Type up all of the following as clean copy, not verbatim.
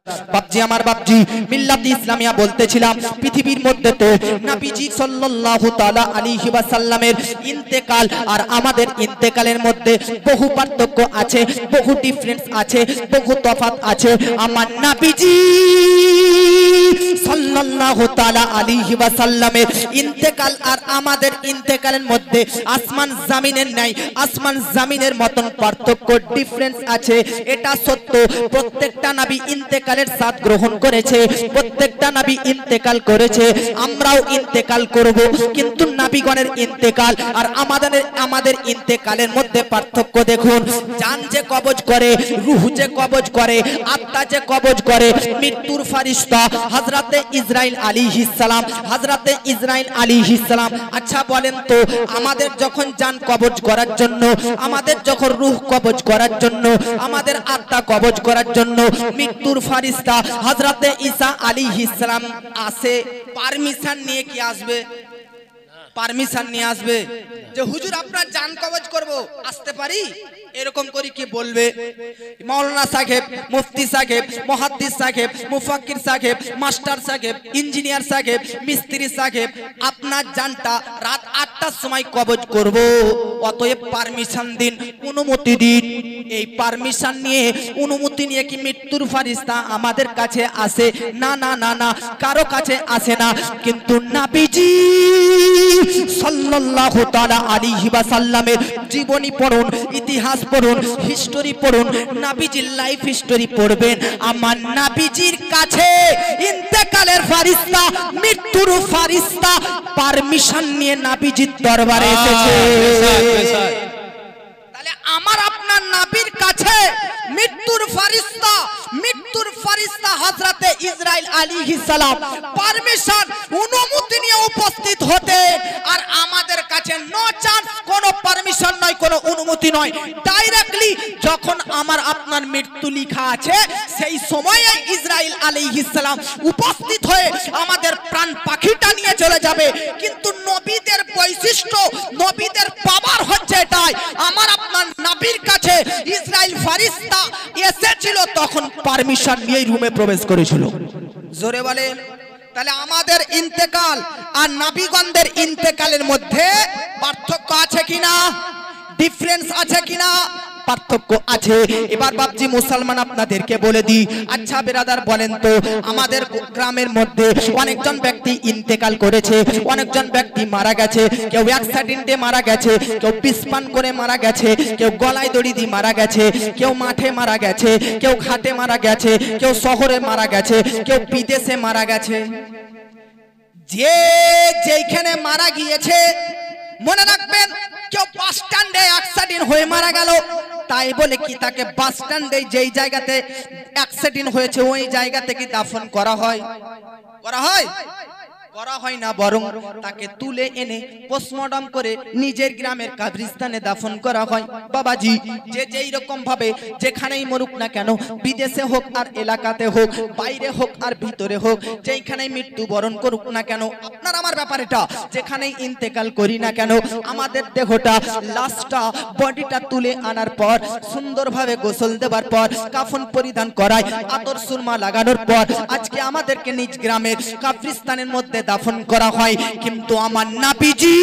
বাপজি আমার বাপজি মিল্লাতে ইসলামিয়া বলতেছিলাম পৃথিবীর মধ্যে তো নবীজি সাল্লাল্লাহু তাআলা আলাইহি ওয়াসাল্লামের ইন্তেকাল আর আমাদের ইন্তেকালের মধ্যে বহু পার্থক্য আছে, বহু ডিফারেন্স আছে, বহু তফাৎ আছে। আমার নবীজি সাল্লাল্লাহু তাআলা আলাইহি ওয়াসাল্লামের ইন্তেকাল আর আমাদের ইন্তেকালের মধ্যে আসমান জমিনের নাই, আসমান জমিনের মতন পার্থক্য ডিফারেন্স আছে। এটা সত্য, প্রত্যেকটা নবী ইন্তেকালের সাথ গ্রহণ করেছে, প্রত্যেকটা নবী ইন্তেকাল করেছে, আমরাও ইন্তেকাল করব। কিন্তু নবীগণের ইন্তেকাল আর আমাদের ইন্তেকালের মধ্যে পার্থক্য দেখুন। জান যে কবজ করে, রূহ যে কবজ করে, আত্মা যে কবজ করে, মৃত্যুর ফেরেশতা হযরতে ইসরাইল আলাইহিস সালাম, হযরতে ইসরাইল আলাইহিস সালাম। আচ্ছা বলেন তো, আমাদের যখন জান কবজ করার জন্য, আমাদের যখন রূহ কবজ করার জন্য, আমাদের আত্মা কবজ করার জন্য মৃত্যুর ফেরেশতা হযরতে ঈসা আলাইহিস সালাম আসে, পারমিশন নিয়ে কি আসবে? পারমিশন নিয়ে আসবে যে হুজুর আপনার জান কবজ করব, আসতে পারি? এরকম করে কি বলবে? মাওলানা সাহেব, মুফতি সাহেব, মুহাদ্দিস সাহেব, মুফাক্কির সাহেব, মাস্টার সাহেব, ইঞ্জিনিয়ার সাহেব, মিস্ত্রি সাহেব, আপনার জানটা রাত 8টার সময় কবজ করব, অতএব পারমিশন দিন, অনুমতি দিন। এই পারমিশন নিয়ে, অনুমতি নিয়ে কি মৃত্যুর ফেরেশতা আমাদের কাছে আসে? না না না না, কারো কাছে আসে না। কিন্তু নবীজি সাল্লাল্লাহু তাআলা আলাইহি ওয়াসাল্লামের জীবনী পড়ুন, ইতিহাস পড়ুন, হিস্টোরি পড়ুন, নবীজির লাইফ হিস্টোরি পড়বেন। আমার নবীজির কাছে ইন্তেকালের ফেরেশতা, মৃত্যুর ফেরেশতা পারমিশন নিয়ে নবীজির দরবারে এসেছে। তাহলে আমার আপনার নবীর কাছে মৃত্যুর ফেরেশতা হযরতে ইসরাইল আলাইহিস সালাম পারমিশন, অনুমতি নিয়ে উপস্থিত হতে, আর আমাদের কাছে নো চান্স, কোনো পারমিশন নয়, কোনো অনুমতি নয়, ডাইরেক্টলি যখন আমার আপনার মৃত্যু লেখা আছে সেই সময়ে ইসরাইল আলাইহিস সালাম উপস্থিত হয়ে আমাদের প্রাণ পাখিটা নিয়ে চলে যাবে। কিন্তু নবীদের বৈশিষ্ট্য, নবীদের পাওয়ার হচ্ছে এটাই, আমার আপনার নবীর কাছে ইসরাইল ফেরেশতা এসেছিল, তখন পারমিশন নিয়ে রুমে প্রবেশ করেছিল। জোরে বলেন। তাহলে আমাদের ইন্তেকাল আর নবীগণদের ইন্তেকালের মধ্যে পার্থক্য আছে কিনা? ডিফারেন্স আছে কিনা? পার্থক্য আছে। এবার বাপজি মুসলমান আপনাদেরকে বলে দিই, আচ্ছা বেরাদার বলেন তো, আমাদের গ্রামের মধ্যে অনেকজন ব্যক্তি ইন্তেকাল করেছে, অনেকজন ব্যক্তি মারা গেছে। কেউ অ্যাক্সিডেন্টে মারা গেছে, কেউ বিষপান করে মারা গেছে, কেউ গলায় দড়ি দিয়ে মারা গেছে, কেউ মাঠে মারা গেছে, কেউ ঘাটে মারা গেছে, কেউ শহরে মারা গেছে, কেউ বিদেশে মারা গেছে। যে যেখানে মারা গিয়েছে মনে রাখবেন, কেউ বাস স্ট্যান্ডে অ্যাক্সিডেন্ট হয়ে মারা গেল, তাই বলে কি তাকে বাস স্ট্যান্ডে যেই জায়গাতে অ্যাক্সিডেন্ট হয়েছে ওই জায়গাতে কি দাফন করা হয়? করা হয়? করা হয় না, বরং তাকে তুলে এনে পোস্টমর্টম করে নিজের গ্রামের কবরস্থানে দাফন করা হয়। বাবাজি, যে যেই রকম ভাবে যেখানেই মরুক না কেন, বিদেশে হোক আর এলাকাতে হোক, বাইরে হোক আর ভিতরে হোক, যেখানেই মৃত্যুবরণ করুক না কেন, আপনার আমার ব্যাপার এটা, যেখানেই ইন্তেকাল করি না কেন, আমাদের দেহটা, লাশটা, বডিটা তুলে আনার পর, সুন্দরভাবে গোসল দেওয়ার পর, কাফন পরিধান করায়, আতর সুরমা লাগানোর পর আজকে আমাদেরকে নিজ গ্রামের কবরস্থানের মধ্যে দাফন করা হয়। কিন্তু আমার নবীজি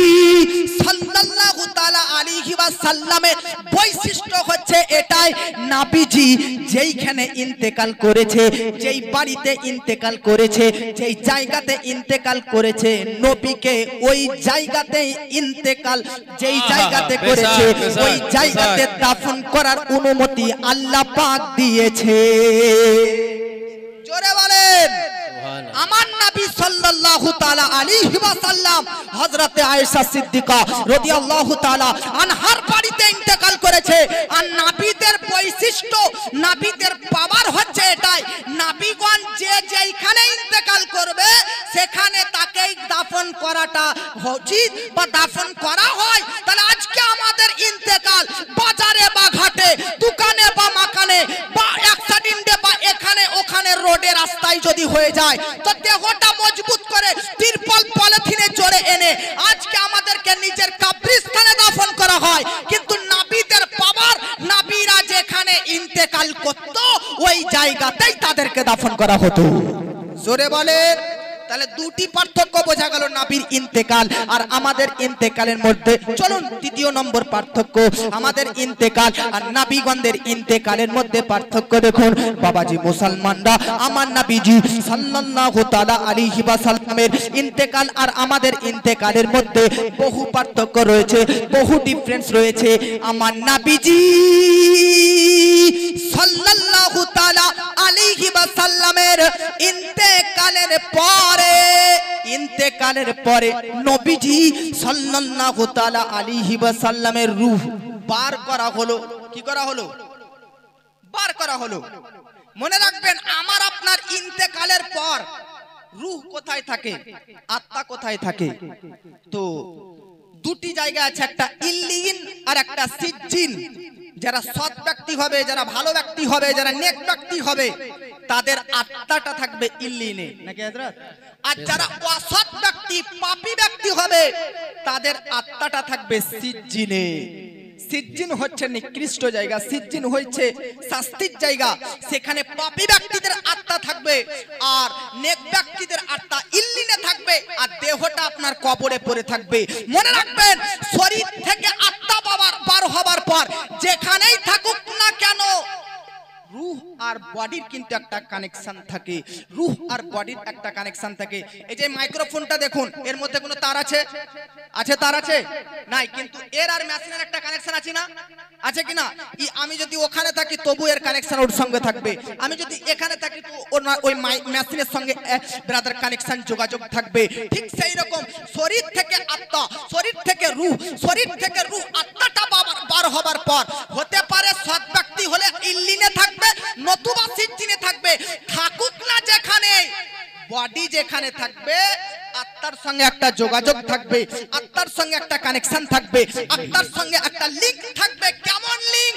সাল্লাল্লাহু তাআলা আলাইহি ওয়াসাল্লামের বৈশিষ্ট্য হচ্ছে এটাই, নবীজি যেইখানে ইন্তেকাল করেছে, যেই বাড়িতে ইন্তেকাল করেছে, যেই জায়গাতে ইন্তেকাল করেছে, নবীকে ওই জায়গাতে ইন্তেকাল যেই জায়গাতে করেছে ওই জায়গাতে দাফন করার অনুমতি আল্লাহ পাক দিয়েছে। জোরে বলেন। আমার নবী সাল্লাল্লাহু তাআলা আলাইহি ওয়াসাল্লাম হযরতে আয়েশা সিদ্দিকা রাদিয়াল্লাহু তাআলা আনহার বাড়িতে ইন্তেকাল করেছে। আর নবীদের বৈশিষ্ট্য, নবীদের পাওয়ার হচ্ছে এটাই, নবীগণ যে যেখানে ইন্তেকাল করবে সেখানে তাকেই দাফন করাটা উচিত বা দাফন করা হয়। তাহলে আজকে আমাদের ইন্তেকাল বাজারে বা ঘাটে, দোকানে বা মাকানে বা অ্যাক্সিডেন্টে বা এখানে ওখানে রোডে রাস্তায় যদি হয়ে যায়, তো দেহটা মজবুত করে তিরপল পলিথিনে জড়ে এনে আজকে আমাদেরকে নিজের কবরস্থানে দাফন করা হয়। কিন্তু নবীদের পাওয়ার, নবীরা যেখানে ইন্তেকাল করত ওই জায়গাতেই তাদেরকে দাফন দাফন করা হতো। জোরে বলেন। তাহলে দুটি পার্থক্য বোঝা গেল, নবীর ইন্তেকাল আর আমাদের ইন্তেকালের মধ্যে। চলুন দ্বিতীয় নম্বর পার্থক্য, আমাদের ইন্তেকাল আর নবীগণদের ইন্তেকালের মধ্যে পার্থক্য দেখুন। বাবাজি মুসলমানরা, আমার নবীজি সাল্লাল্লাহু তাআলা আলাইহি ওয়াসাল্লামের ইন্তেকাল আর আমাদের ইন্তেকালের মধ্যে বহু পার্থক্য রয়েছে, বহু ডিফারেন্স রয়েছে। আমার নবীজি সাল্লাল্লাহু তাআলা আলাইহি ওয়াসাল্লামের ইন্তেকালের পরে নবীজি সাল্লাল্লাহু তাআলা আলাইহি ওয়াসাল্লামের রূহ বার করা হলো। কি করা হলো? বার করা হলো। মনে রাখবেন, আমার আপনার ইন্তেকালের পর রূহ কোথায় থাকে, আত্মা কোথায় থাকে? তো দুটি জায়গা আছে, একটা ইল্লিয়িন আর একটা সিজ্জিন। যারা সৎ ব্যক্তি হবে, যারা ভালো ব্যক্তি হবে, যারা নেক ব্যক্তি হবে, তাদের আত্মাটা থাকবে ইল্লিয়িনে, নাকি হযরত? আর যারা অসৎ ব্যক্তি, পাপী ব্যক্তি হবে, তাদের আত্মাটা থাকবে সিজ্জিনে। সিজ্জিন হচ্ছে নিকৃষ্ট জায়গা, সিজ্জিন হচ্ছে শাস্তির জায়গা। সেখানে পাপী ব্যক্তিদের আত্মা থাকবে আর নেক ব্যক্তিদের আত্মা ইল্লিনে থাকবে, আর দেহটা আপনার কবরে পড়ে থাকবে। মনে রাখবেন, শরীর থেকে আত্মা বার হবার পর যেখানেই থাকুক না কেন, রূহ আর বডির কিন্তু একটা কানেকশন থাকে, রূহ আর বডির একটা কানেকশন থাকে। এই যে মাইক্রোফোনটা দেখুন, এর মধ্যে কোনো তার আছে? আছে তার আছে? নাই, কিন্তু এর আর মেশিনের একটা কানেকশন আছে না? আছে কি না? আমি যদি ওখানে থাকি তবু এর কানেকশন ওর সঙ্গে থাকবে, আমি যদি এখানে থাকি তো ওই মেশিনের সঙ্গে ব্রাদার কানেকশন, যোগাযোগ থাকবে। ঠিক সেই রকম শরীর থেকে আত্মা, শরীর থেকে রূহ, শরীর থেকে রূহ, আত্মাটা বার হবার পর হতে পারে সৎ ব্যক্তি হলে ইল্লিনে থাকবে, নতুবা সিজ্জিনে থাকবে। থাকুক না যেখানে, বডি যেখানে থাকবে, আত্মার সঙ্গে একটা যোগাযোগ থাকবে, আত্মার সঙ্গে একটা কানেকশন থাকবে, আত্মার সঙ্গে একটা লিংক থাকবে। কেমন লিংক?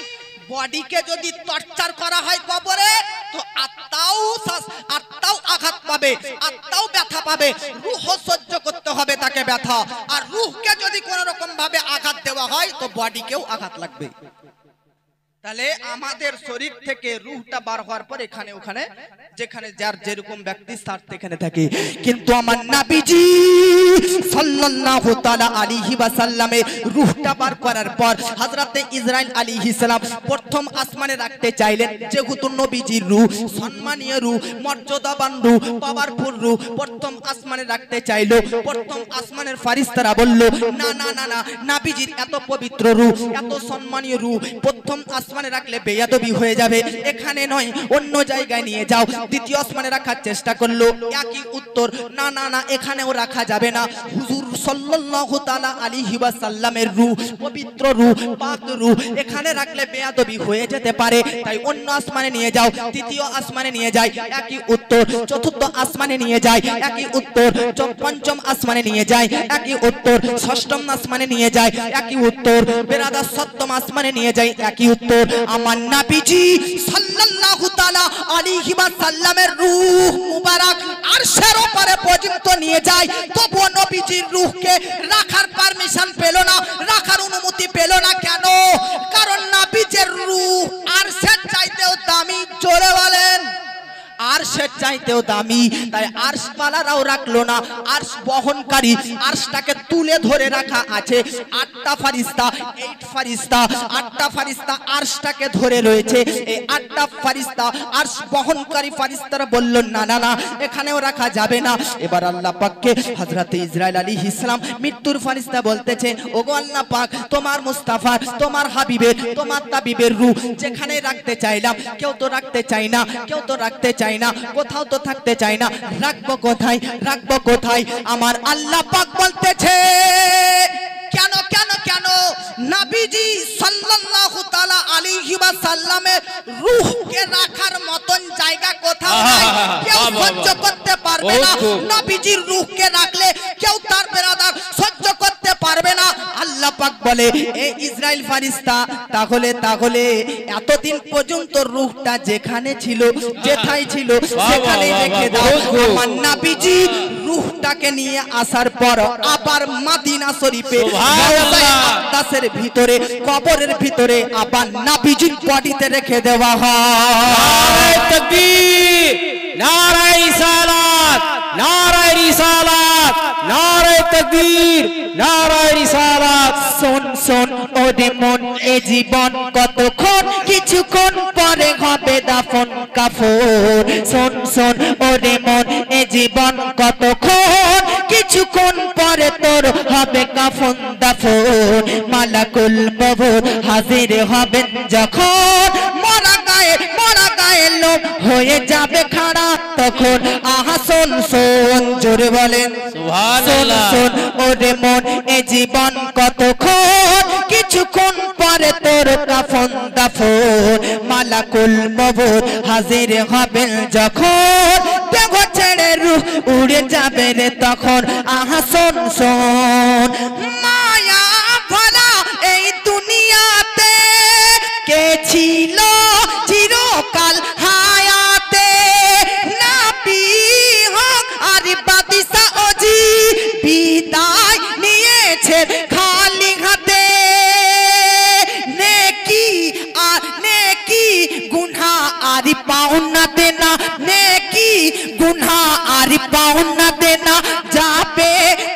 বডিকে যদি টর্চার করা হয় কবরে, তো আত্মাও আঘাত পাবে, আত্মাও ব্যথা পাবে, রূহ সহ্য করতে হবে তাকে ব্যথা। আর রূহকে যদি কোন রকম ভাবে আঘাত দেওয়া হয়, তো বডিকেও আঘাত লাগবে। তাহলে আমাদের শরীর থেকে রূহটা বার হওয়ার পর এখানে ওখানে যেখানে যার যেরকম ব্যক্তির স্বার্থ এখানে থাকে। কিন্তু আমার নবীজি সাল্লাল্লাহু তাআলা আলাইহি ওয়াসাল্লামের রূহটা বার করার পর হযরতে ইসরাইল আলাইহিস সালাম প্রথম আসমানে রাখতে চাইলেন। যেহেতু নবীজির রূহ সম্মানীয় রূহ, মর্যাদাবান রূহ, পাওয়ারফুল রূহ, প্রথম আসমানে রাখতে চাইলো। প্রথম আসমানের ফেরেশতারা বলল, না না না না, নবীজির এত পবিত্র রূহ, এত সম্মানীয় রূহ প্রথম আসমানে রাখলে বেয়াদবি হয়ে যাবে, এখানে নয় অন্য জায়গায় নিয়ে যাও। দ্বিতীয় আসমানে রাখার চেষ্টা করলো, একই উত্তর, না না না, এখানেও রাখা যাবে না। হুজুর সাল্লাল্লাহু তাআলা আলাইহি ওয়াসাল্লামের রূহ, পবিত্র রূহ, পাক রূহ, এখানে রাখলে বেয়াদবি হয়ে যেতে পারে, তাই অন্য আসমানে নিয়ে যাও। তৃতীয় আসমানে নিয়ে যায়, একই উত্তর। চতুর্থ আসমানে নিয়ে যায়, একই উত্তর। পঞ্চম আসমানে নিয়ে যায়, একই উত্তর। ষষ্ঠম আসমানে নিয়ে যায়, একই উত্তর। বেরাদার সপ্তম আসমানে নিয়ে যায়, একই উত্তর। আমার নবীজি সাল্লাল্লাহু তাআলা আলাইহি ওয়াসাল্লামের রূহ মুবারক আরশের উপরে পর্যন্ত নিয়ে যায়, তবু নবীজির রূহকে রাখার পারমিশন পেল না, রাখার অনুমতি পেল না। কেন? কারণ নবীজির রূহ আরশের চাইতেও দামি। জোরে বলেন, আরশের চাইতেও দামি। তাই আরশওয়ালারাও রাখলো না। আরশ বহনকারী, আরশটাকে তুলে ধরে রাখা আছে আটটা ফেরেশতা, 8 ফেরেশতা, আটটা ফেরেশতা আরশটাকে ধরে রয়েছে। এই আটটা ফেরেশতা আরশ বহনকারী ফেরেশতারা বলল, না না না, এখানেও রাখা যাবে না। এবার আল্লাহ পাককে হযরতে ইসরাইল আলাইহিস সালাম মৃত্যুর ফেরেশতা বলতেছে, ওগো আল্লাহ পাক, তোমার মুস্তাফার, তোমার হাবিবের, তোমার তাবিবের রূহ যেখানে রাখতে চাইলাম, কেউ তো রাখতে চাই না, কেউ তো রাখতে চাই না, কোথাও তো থাকতে চাই না, রাখবো কোথায়, রাখবো কোথায়? আমার আল্লাহ পাক বলতেছে, কেন কেন কেন? নবীজি সাল্লাল্লাহু তাআলা আলাইহি ওয়াসাল্লামের রূহকে রাখার মতন জায়গা কোথাও নাই, কেউ সহ্য করতে পারবে না। নবীজির রূহকে রাখলে কেউ তার বেরাদার সহ্য করতে পারবে না। আল্লাহ পাক বলে, এই ইসরাইল ফেরেশতা, তাহলে এতদিন পর্যন্ত রূহটা যেখানে ছিল, যেথায় ছিল, সেখানেই রেখে দাও। আমার নবীজি রূহটাকে নিয়ে আসার পর আবার মদিনা শরীফে আকদাসের ভিতরে, কবরের ভিতরে আবার নবীজির বডিতে রেখে দেওয়া হয়। নারে তাকবীর, তাকবীর, নারায়ে রিসালাত। শোন শোন ওরে মন, এ জীবন কতক্ষণ, কিছুক্ষণ পরে হবে দাফন কাফন। শোন শোন ওরে মন, এ জীবন কতক্ষণ, কিছুক্ষণ পরে তোর হবে কাফন দাফন। মালাকুল মউত হাজির হবেন যখন, মরা গায়ে লোক হয়ে যাবে খাড়া তখন। আহা শোন শোন, জোরে বলেন সুবহানাল্লাহ। শোন ওরে মন, এ জীবন কতক্ষণ, কিছুক্ষণ পরে তোর কাফন দাফন। মালাকুল মউত হাজির হবেন যখন, দেহ ছেড়ে রূহ উড়ে যাবে রে তখন। আহা শোন শোন, মায়া ভরা এই দুনিয়াতে কে ছিল চিরকাল হায়াতে। নবী হক আর বাদশা ওজি বিদায় নিয়েছে খালি হাতে। নেকি গুনাহ আর পাওনা দেনা, নেকি গুনাহ আর পাওনা দেনা যাবে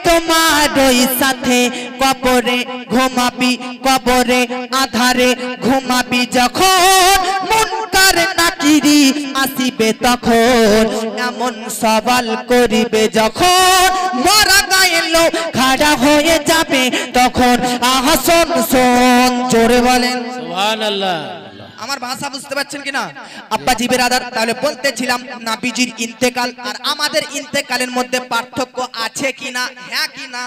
তোমার ওই সাথে। কবরে ঘুমাবি, কবরে আধারে ঘুমাবি যখন, মুনকার নাকিরি আসিবে তখন। এমন সওয়াল করিবে যখন, মরা গায়ে লোক খাড়া হয়ে যাবে তখন। আহা শোন শোন, জোরে বলেন সুবহানাল্লাহ। আমার ভাষা বুঝতে পারছেন কিনা আব্বাজি বিরাদার? তাহলে বলতেছিলাম নবীজির ইন্তেকাল আর আমাদের ইন্তেকালের মধ্যে পার্থক্য আছে কিনা? হ্যাঁ কিনা?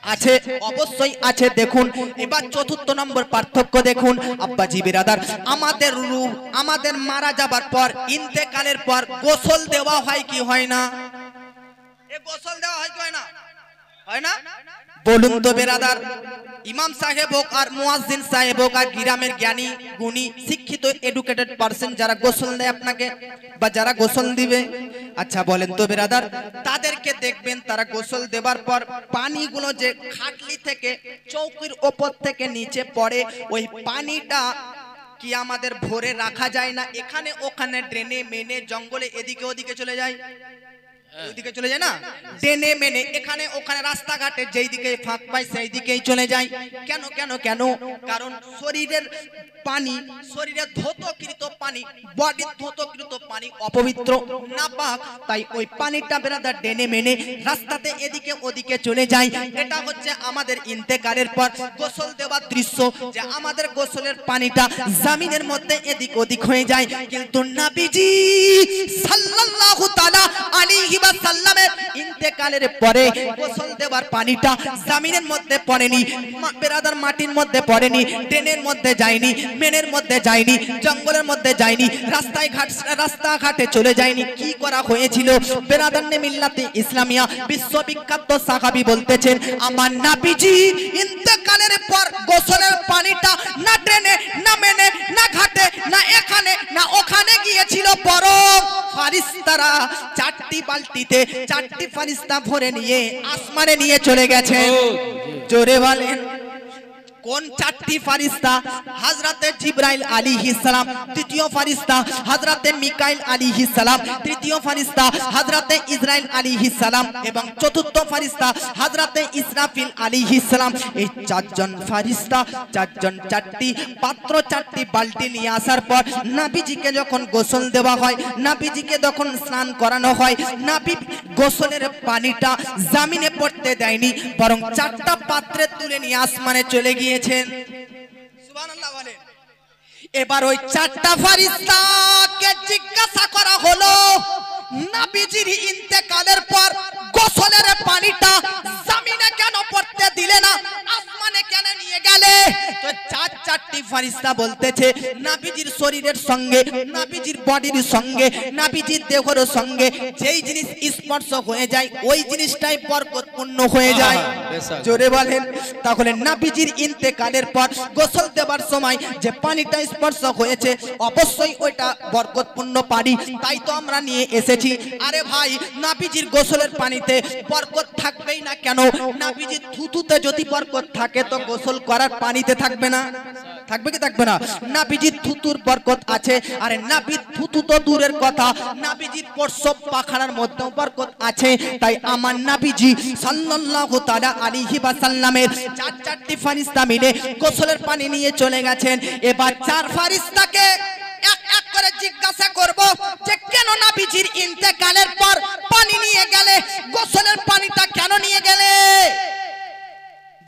আছে, অবশ্যই আছে। দেখুন এবার চতুর্থ নম্বর পার্থক্য দেখুন আব্বাজি বিরাদার। আমাদের রূহ, আমাদের মারা যাবার পর ইন্তেকালের পর গোসল দেওয়া হয় কি হয় না? এ গোসল দেওয়া হয় কি হয় না? হয় না? বলুন তো বেরাদার। ইমাম সাহেব হোক আর মুয়াজ্জিন সাহেব হোক আর গ্রামের জ্ঞানী গুণী শিক্ষিত এডুকেটেড পারসন যারা গোসল দেয় আপনাকে বা যারা গোসল দিবে, আচ্ছা বলেন তো বেরাদার, তাদেরকে দেখবেন তারা গোসল দেবার পর পানিগুলো যে খাটলি থেকে চৌকির ওপর থেকে নিচে পড়ে, ওই পানিটা কি আমাদের ভরে রাখা যায় না? এখানে ওখানে ড্রেনে মেনে জঙ্গলে এদিকে ওদিকে চলে যায়, ওইদিকে চলে যায় না? ড্রেনে মেনে এখানে ওখানে রাস্তাঘাটে যেই দিকে ফাঁক পায় সেই দিকেই চলে যায়। কেন কেন কেন? কারণ শরীরের পানি, শরীরে ধৌতকৃত পানি, বডির ধৌতকৃত পানি অপবিত্র নাপাক, তাই ওই পানিটা বেরাদার ডেনে মেনে রাস্তাতে এদিকে ওদিকে চলে যায়। এটা হচ্ছে আমাদের ইন্তেকালের পর গোসল দেওয়ার দৃশ্য, যে আমাদের গোসলের পানিটা জমিনের মধ্যে এদিক ওদিক হয়ে যায়। কিন্তু নবীজি সাল্লাল্লাহু তাআলা আলাইহি ওয়াসাল্লামের ইন্তেকালের পরে গোসল দেওয়ার পানিটা জমিনের মধ্যে পড়েনি, বেরাদার মাটির মধ্যে পড়েনি, ড্রেনের মধ্যে যায়নি, মেনের মধ্যে যায়নি, জঙ্গলের মধ্যে যায়নি, রাস্তাঘাটে চলে যায়নি। কি করা হয়েছিল? বেরাদার মিল্লাতে ইসলামিয়া বিশ্ববিখ্যাত সাহাবী বলতেছেন, আমার নবীজি ইন্তেকালের পর গোসলের পানিটা না ট্রেনে না মেনে না ঘাটে না এখানে না ওখানে গিয়েছিল, বরং ফারিস্তারা চারটি বালতিতে চারটি ফারিস্তা ভরে নিয়ে আসমানে নিয়ে চলে গেছেন। জোরে বলেন কোন চারটি ফারিস্তা? হযরতে জিবরাইল আলাইহিস সালাম, তৃতীয় ফারিস্তা হযরতে মিকাইল আলাইহিস সালাম, তৃতীয় ফারিস্তা হযরতে ইসরাইল আলাইহিস সালাম এবং চতুর্থ ফারিস্তা হযরতে ইসরাফিল আলাইহিস সালাম। এই চারজন ফারিস্তা চারজন চারটি পাত্র চারটি বালতি নিয়ে আসার পর নবীজিকে যখন গোসল দেওয়া হয়, নবীজিকে যখন স্নান করানো হয়, নবী গোসলের পানিটা জমিনে পড়তে দেয়নি, বরং চারটা পাত্রে তুলে নিয়ে আসমানে চলে গিয়েছেন। সুবহানাল্লাহ বলেন। এবার ওই চারটা ফারিস্তাকে জিজ্ঞাসা করা হলো, নবীজির ইন্তেকালের পর গোসলের পানিটা জমিনে কেন পড়তে দিলে না, আসমানে কেন নিয়ে গেলে? তো চারটি ফারিস্তা বলতেছে, নবীজির শরীরের সঙ্গে, নবীজির বডির সঙ্গে, নবীজির দেহের সঙ্গে যেই জিনিস স্পর্শ হয়ে যায় ওই জিনিসটাই বরকতপূর্ণ হয়ে যায়। জোরে বলেন। তাহলে নবীজির ইন্তেকালের পর গোসল দেওয়ার সময় যে পানিটা স্পর্শ হয়েছে অবশ্যই ওইটা বরকতপূর্ণ পানি, তাই তো আমরা নিয়ে এসেছি। আরে ভাই, নবীজির গোসলের পানিতে বরকত থাকবেই না কেন? নবীজির থুতুতে যদি বরকত থাকে তো গোসল করার পানিতে থাকবে না? থাকবে কি থাকবে না? নাবিজির থুতুর বরকত আছে। আরে নাবির থুতু তো দূরের কথা, নাবিজির প্রসব পাখানার মধ্যেও বরকত আছে। তাই আমার নাবিজি সাল্লাল্লাহু তাআলা আলাইহি ওয়াসাল্লামের চারটি ফেরেশতা মিলে গোসলের পানি নিয়ে চলে গেছেন। এবার 4 ফেরেশতাকে এক এক করে জিজ্ঞাসা করব যে কেন নবীজির ইন্তেকালের পর পানি নিয়ে গেলে, গোসলের পানিটা কেন নিয়ে গেলে?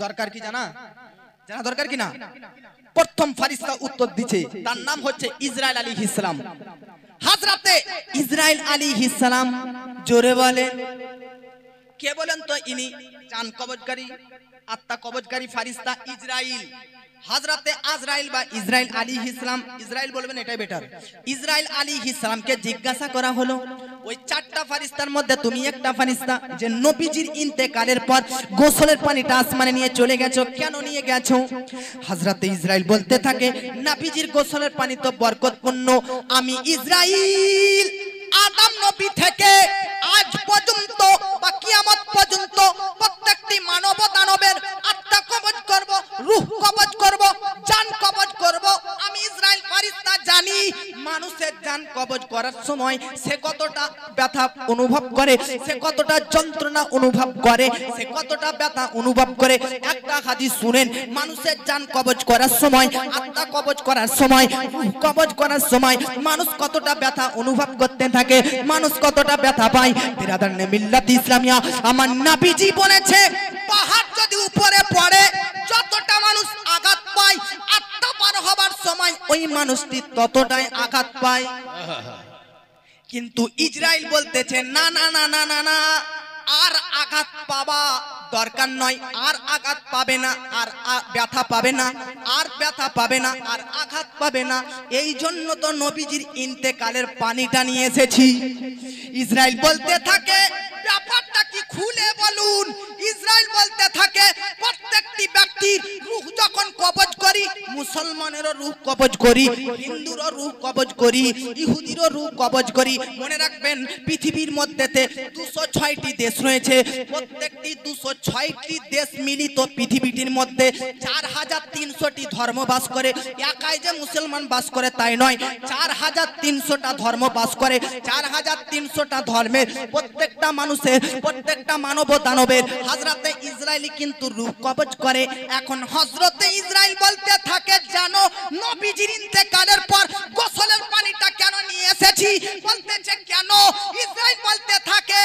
দরকার কি জানা? জানা দরকার কি না? প্রথম ফেরেশতা উত্তর দিচ্ছে, তার নাম হচ্ছে ইসরাইল আলাইহিস সালাম। হযরতে ইসরাইল আলাইহিস সালাম, জোরে বলেন কে বলেন তো? ইনি জান কবজকারী, আত্মা কবজকারী ফেরেশতা ইসরাইল। হযরতে আজরাইল বা ইসরাইল আলাইহিস সালাম, ইসরাইল বলবেন এটাই বেটার। ইসরাইল আলাইহিস সালামকে জিজ্ঞাসা করা হলো, ওই 4টা ফেরেশতার মধ্যে তুমি একটা ফেরেশতা যে নবীজির ইন্তেকালের পর গোসলের পানিটা আসমানে নিয়ে চলে গেছো, কেন নিয়ে গেছো? হযরতে ইসরাইল বলতে থাকে, নবীজির গোসলের পানি তো বরকতপূর্ণ। আমি ইসরাইল আদম নবী থেকে আজ পর্যন্ত বা কিয়ামত পর্যন্ত প্রত্যেকটি মানব দানবের আত্মা কবজ করব, রূহ কবজ করব, জান কবজ করব। আমি ইসরাইল ফেরেশতা জানি মানুষের জান কবজ করার সময় সে কতটা ব্যথা অনুভব করে, সে কতটা যন্ত্রণা অনুভব করে, সে কতটা ব্যথা অনুভব করে। একটা হাদিস শুনেন, মানুষের জান কবজ করার সময়, আত্মা কবজ করার সময়, রূহ কবজ করার সময় মানুষ কতটা ব্যথা অনুভব করতে থাকে, মানুষ কতটা ব্যথা পায়। বিরাদারনে মিল্লাত ইসলামিয়া, আমার নবীজি বলেছে পাহাড় যদি উপরে পড়ে যতটা মানুষ আঘাত পায়, আত্মা পার হবার সময় ওই মানুষটি ততটাই আঘাত পায়। কিন্তু ইসরাইল বলতেছে না না না না না না, আর আঘাত পাবা দরকার নয়, আর আঘাত পাবে না, আর ব্যথা পাবে না, আর ব্যথা পাবে না, আর আঘাত পাবে না। এই জন্য তো নবীজির ইন্তেকালের পানিটা নিয়ে এসেছি। ইসরাইল বলতে থাকে ব্যাপারটা কি খুলে বলুন। ইসরাইল বলতে থাকে প্রত্যেকটি ব্যক্তির রূহ যখন কবজ করি, মুসলমানেরও রূহ কবজ করি, হিন্দুরও রূহ কবজ করি, ইহুদিরও রূহ কবজ করি। মনে রাখবেন পৃথিবীর মধ্যেতে 206টি দেশ রয়েছে, প্রত্যেকটি 206টি দেশ মিলিত পৃথিবীটির মধ্যে 4300টি ধর্ম বাস করে। একাই যে মুসলমান বাস করে তাই নয়, 4300টা ধর্ম বাস করে। 4300টা ধর্মের প্রত্যেকটা মানুষের, প্রত্যেকটা মানব দানবের হযরতে ইসরাইল কিন্তু রূহ কবজ করে। এখন হযরতে ইসরাইল বলতে থাকে জানো নবীজির ইন্তেকালের পর গোসলের পানিটা কেন নিয়ে এসেছি? বলতেছে কেন? ইসরাইল বলতে থাকে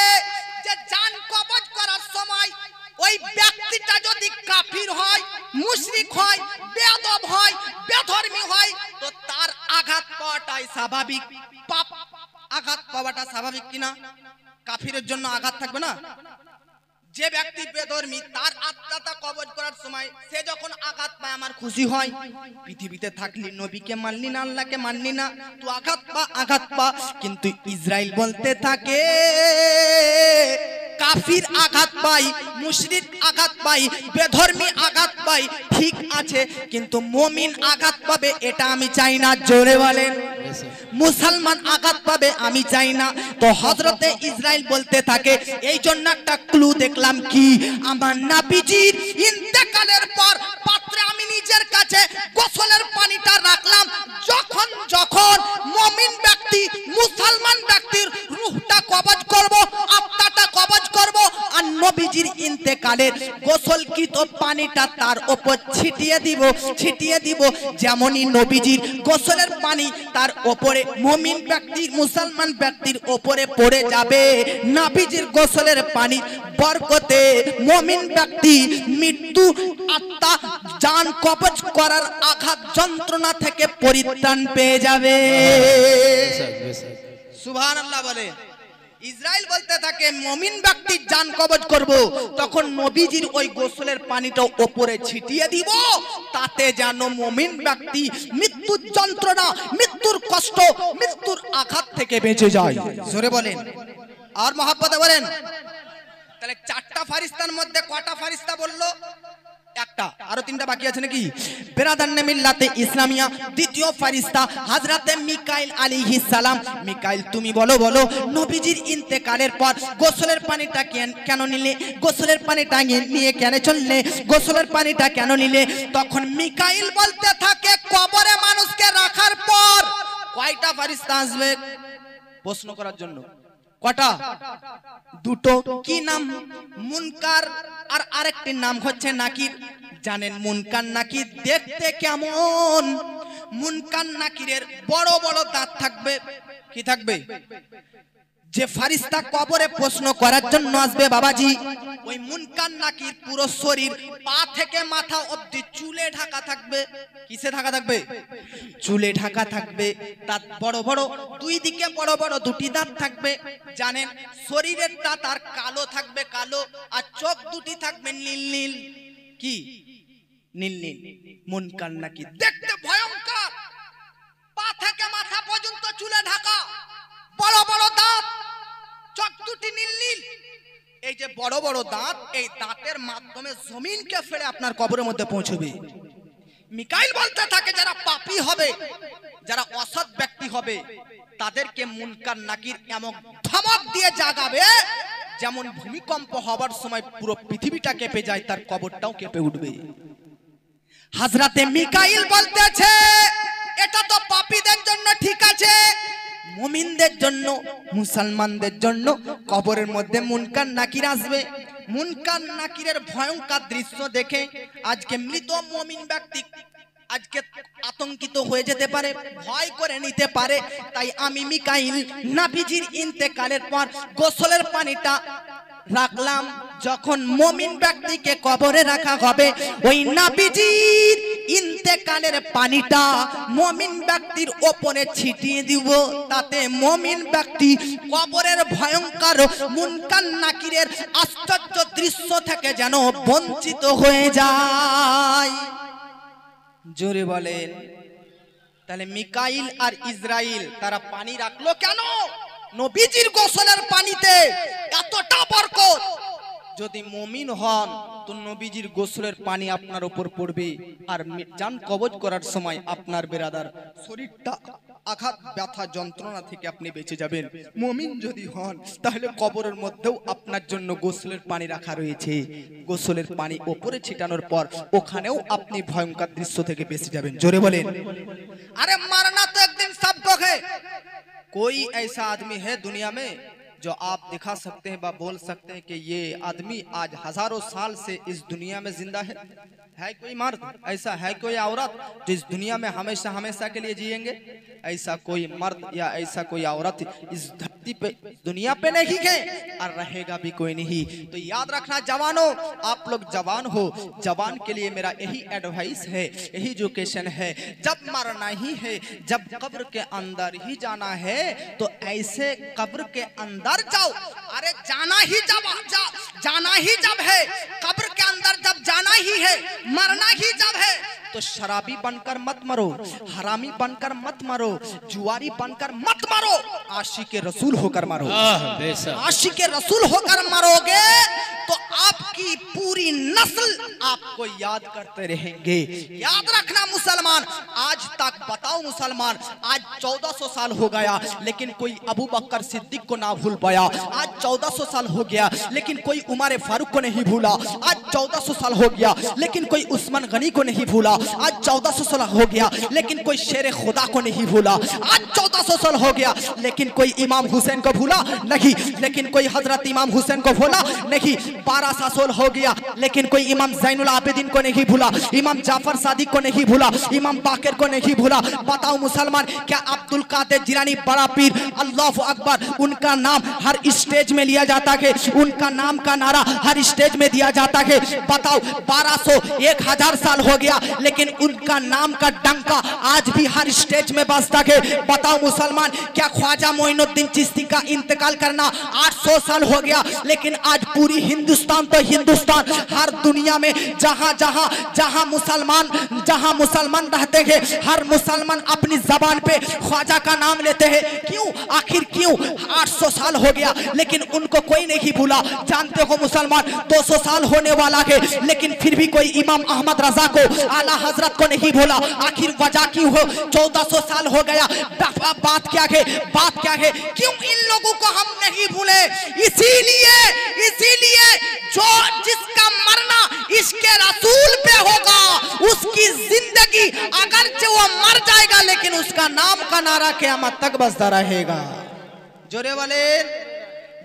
যে জান কবজ করার সময় ওই ব্যক্তিটা যদি কাফির হয়, মুশরিক হয়, বেয়াদব হয়, বেধর্মী হয়, তো তার আঘাত পাওয়াটাই স্বাভাবিক। পাপ আঘাত পাওয়াটা স্বাভাবিক কিনা? কাফিরের জন্য আঘাত থাকবে না? যে ব্যক্তি বেধর্মী তার আত্মাটা কবজ করার সময় সে যখন আঘাত পায় আমার খুশি হয়। পৃথিবীতে থাকলি নবীকে মানলি না, আল্লাহকে মানলি না, তুই আঘাত পা, আঘাত পা। কিন্তু ইসরাইল বলতে থাকে কাফির আঘাত পাই, মুশরিক আঘাত পাই, বেধর্মী আঘাত পাই, ঠিক আছে, কিন্তু মুমিন আঘাত পাবে এটা আমি চাই না। জোরে বলেন মুসলমান আঘাত পাবে আমি চাই না। তো হযরতে ইসরাইল বলতে থাকে এই জন্য একটা ক্লু দেখলাম কি, আমার নবীজির ইন্তেকালের পর পাত্রে আমি নিজের কাছে গোসলের পানিটা রাখলাম। যখন যখন মুমিন ব্যক্তি, মুসলমান ব্যক্তির রূহটা কবজ করব, আত্মাটা কবজ করব, আর নবীজির ইন্তেকালের গোসলকৃত পানিটা তার উপর ছিটিয়ে দিব, ছিটিয়ে দিব। যেমনই নবীজির গোসলের পানি তার উপরে মুমিন ব্যক্তির, মুসলমান ব্যক্তির উপরে পড়ে যাবে, নবীজির গোসলের পানি বরকতে মুমিন ব্যক্তি মৃত্যু, আত্মা, জান কবজ করার আঘাত যন্ত্রণা থেকে পরিত্রাণ পেয়ে যাবে। সুবহানাল্লাহ বলে। ইসরাইল বলতে থাকে মুমিন ব্যক্তির জান কবজ করব, তখন নবীজির ওই গোসলের পানিটা উপরে ছিটিয়ে দিব, তাতে যেন মুমিন ব্যক্তি মৃত্যুর যন্ত্রণা, মৃত্যুর কষ্ট, মৃত্যুর আঘাত থেকে বেঁচে যায়। জোরে বলেন আর মহব্বতে বলেন। তাহলে 4টা ফেরেশতার মধ্যে কটা ফেরেশতা বললো? একটা আরো তিনটা বাকি আছে নাকি? বেরাদান মিল্লাতে ইসলামিয়া দ্বিতীয় ফেরেশতা হযরতে মিকাইল আলাইহিস সালাম। মিকাইল তুমি বলো নবীজির ইন্তেকালের পর গোসলের পানিটা কেন নিলে? গোসলের পানিটা নিয়ে কেন চললে? গোসলের পানিটা কেন নিলে? তখন মিকাইল বলতে থাকে কবরে মানুষকে রাখার পর কয়টা ফেরেশতা আসবে প্রশ্ন করার জন্য? কটা? দুটো। কি নাম? মুনকার আর আরেকটির নাম হচ্ছে নাকির। জানেন মুনকার নাকির দেখতে কেমন? মুনকার নাকিরের বড় বড় দাঁত থাকবে। কি থাকবে? যে ফারিস্তা কবরে প্রশ্ন করার জন্য আসবে বাবাজি, ওই মুনকার নাকির পুরো শরীর পা থেকে মাথা অবধি চুলে ঢাকা থাকবে। কিসে ঢাকা থাকবে? চুলে ঢাকা থাকবে। দাঁত বড় বড়, দুই দিকে বড় বড় দুটি দাঁত থাকবে। জানেন শরীরের দাঁত আর কালো থাকবে, কালো, আর চোখ দুটি থাকবে নীল নীল। কি নীল নীল? মুনকার নাকির দেখতে ভয়ঙ্কর, পা থেকে মাথা পর্যন্ত চুলে ঢাকা, বড় বড় দাঁত, চোখ দুটি নীল নীল। এই যে বড় বড় দাঁত, এই দাঁতের মাধ্যমে জমিনকে ফেলে আপনার কবরের মধ্যে পৌঁছবে। মিকাইল বলতে থাকে যারা পাপী হবে, যারা অসৎ ব্যক্তি হবে, তাদেরকে মুনকার নাকির এমন ধমক দিয়ে জাগাবে যেমন ভূমিকম্প হবার সময় পুরো পৃথিবীটা কেঁপে যায়, তার কবরটাও কেঁপে উঠবে। হযরতে মিকাইল বলতেছে এটা তো পাপীদের জন্য ঠিক আছে, মুমিনদের জন্য, মুসলমানদের জন্য কবরের মধ্যে মুনকার নাকির আসবে। মুনকার নাকিরের ভয়ঙ্কর দৃশ্য দেখে আজকে মৃত মুমিন ব্যক্তি আজকে আতঙ্কিত হয়ে যেতে পারে, ভয় করে নিতে পারে। তাই আমি মিকাইল নবীজির ইন্তেকালের পর গোসলের পানিটা রাখলাম। যখন মুমিন ব্যক্তিকে কবরে রাখা হবে, ওই নবীজির ইন্তেকালের পানিটা মুমিন ব্যক্তির উপরে ছিটিয়ে দিব। তাতে মুমিন ব্যক্তি কবরের ভয়ঙ্কর মুনকার নাকিরের আশ্চর্য দৃশ্য থেকে যেন বঞ্চিত হয়ে যায়। জোরে বলেন। তাহলে মিকাইল আর ইসরাইল তারা পানি রাখলো কেন? নবীজির গোসলের পানিতে এতটা বরকত। যদি মুমিন হন তো নবীজির গোসলের পানি আপনার উপর পড়বে, আর জান কবজ করার সময় আপনার বেরাদার শরীরটা আঘাত ব্যথা যন্ত্রণা থেকে আপনি বেঁচে যাবেন। মুমিন যদি হন তাহলে কবরের মধ্যেও আপনার জন্য গোসলের পানি রাখা রয়েছে। গোসলের পানি উপরে ছিটানোর পর ওখানেও আপনি ভয়ঙ্কর দৃশ্য থেকে বেঁচে যাবেন। জোরে বলেন। अरे मरना तो एक दिन सबको है। कोई ऐसा आदमी है दुनिया में जो आप दिखा सकते हैं, बोल सकते हैं कि ये आदमी आज हजारों साल से इस दुनिया में जिंदा है? कोई मर्द ऐसा है, कोई औरत जो इस दुनिया में हमेशा हमेशा के लिए जिएंगे? ऐसा कोई मर्द या ऐसा कोई औरत इस धरती पे दुनिया पे नहीं है, और रहेगा भी कोई नहीं। तो याद रखना जवानों, आप लोग जवान हो, जवान के लिए मेरा यही एडवाइस है, यही एजुकेशन है। जब मरना ही है, जब कब्र के अंदर ही जाना है, तो ऐसे कब्र के अंदर जाओ। अरे जाना ही जब है, कब्र के अंदर जब जाना ही है, मरना ही जब है, तो शराबी बनकर मत मरो, हरामी बनकर मत मरो, जुआरी बनकर मत मरो, आशिके रसूल होकर मरो। आशिके रसूल होकर मरोगे तो आपकी पूरी नस्ल आपको याद करते रहेंगे। याद रखना मुसलमान, आज तक बताओ मुसलमान, आज 1400 साल हो गया लेकिन कोई अबू बकर सिद्दीक को ना भूल पाया। आज 1400 साल हो गया लेकिन कोई उमर फारूक को नहीं भूला। आज 1400 साल हो गया लेकिन कोई उस्मान गनी को नहीं भूला। आज 1400 साल हो गया लेकिन कोई शेर खुदा को नहीं भूला। आज 1400 साल हो गया लेकिन कोई इमाम हुसैन को भूला नहीं, लेकिन कोई हजरत इमाम हुसैन को भूला नहीं। 1200 साल हो गया लेकिन कोई इमाम ज़ैनुल आबिदीन को नहीं भूला, इमाम जाफर सादिक को नहीं भूला, इमाम बाकिर को नहीं भूला। बताओ मुसलमान, क्या अब्दुल कादिर जिलानी बड़ा पीर, अल्लाहु अकबर, उनका नाम हर स्टेज में लिया जाता है, उनका नाम का नारा हर स्टेज में दिया जाता है? बताओ 1200 1000 साल हो गया लेकिन उनका नाम का डंका आज भी हर स्टेज में बजता है। बताओ मुसलमान, क्या ख्वाजा मोइनुद्दीन चिश्ती का इंतकाल करना 800 साल हो गया लेकिन आज पूरी हिंदुस्तान तो हिंदुस्तान हर दुनिया में जहाँ जहाँ जहाँ मुसलमान रहते हैं, हर मुसलमान अपनी जबान पे ख्वाजा का नाम लेते हैं। क्यों? आखिर क्यों? 800 साल हो गया लेकिन उनको कोई नहीं भूला। जानते हो मुसलमान 200 साल होने वाला है लेकिन फिर भी कोई इमाम अहमद रजा को, आला हजरत को नहीं भूला। आखिर वजह क्यों हो? 1400 साल हो गया। बात क्या है? बात क्या है? क्यों इन लोगों को हम नहीं भूले? इसीलिए जो जिसका मरना इसके रसूल पे होगा, उसकी जिंदगी अगर वो मर जाएगा लेकिन उसका नाम का नारा क़यामत तक बजता रहेगा। जोरे वाले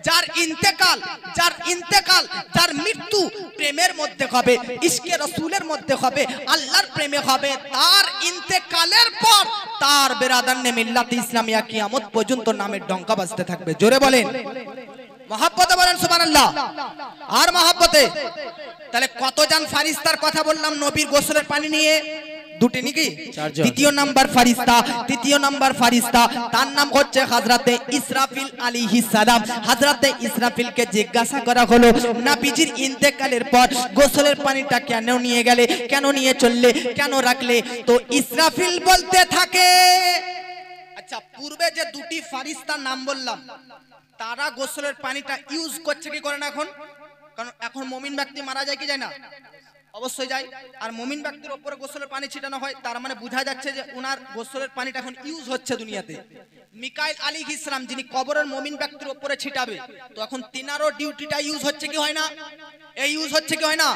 যার ইন্তেকাল যার মৃত্যু প্রেমের মধ্যে হবে, ইশকে রাসূলের মধ্যে হবে, আল্লাহর প্রেমে হবে, তার ইন্তেকালের পর তার বেরাদানে মিল্লাত ইসলামিয়া কিয়ামত পর্যন্ত নামের ডঙ্কা বাজতে থাকবে। জোরে বলেন মহব্বতে বলেন সুবহানাল্লাহ। আর মহব্বতে তাহলে কতজন ফারিস্তার কথা বললাম নবীর গোসলের পানি নিয়ে? দুটি নাকি? দ্বিতীয় নাম্বার ফারিস্তা তার নাম হচ্ছে হযরতে ইসরাফিল আলাইহিস সালাম। হযরতে ইসরাফিলকে জিজ্ঞাসা করা হলো নবীজির ইন্তেকালের পর গোসলের পানিটা কেন নিয়ে গেলে, কেন নিয়ে চললে, কেন রাখলে? তো ইসরাফিল বলতে থাকে, আচ্ছা পূর্বে যে দুটি ফারিস্তার নাম বললাম তারা গোসলের পানিটা ইউজ করছে কি করে না এখন? কারণ এখন মুমিন ব্যক্তি মারা যায় কি যায় না? অবশ্যই যায়। আর মুমিন ব্যক্তির উপরে গোসলের পানি ছিটানো হয়, তার মানে বোঝা যাচ্ছে যে ওনার গোসলের পানিটা এখন ইউজ হচ্ছে দুনিয়াতে। মিকাইল আলাইহিস সালাম যিনি কবরের মুমিন ব্যক্তির উপরে ছিটাবে, তো এখন তিনারও ডিউটিটা ইউজ হচ্ছে কি হয় না? এই ইউজ হচ্ছে কি হয় না?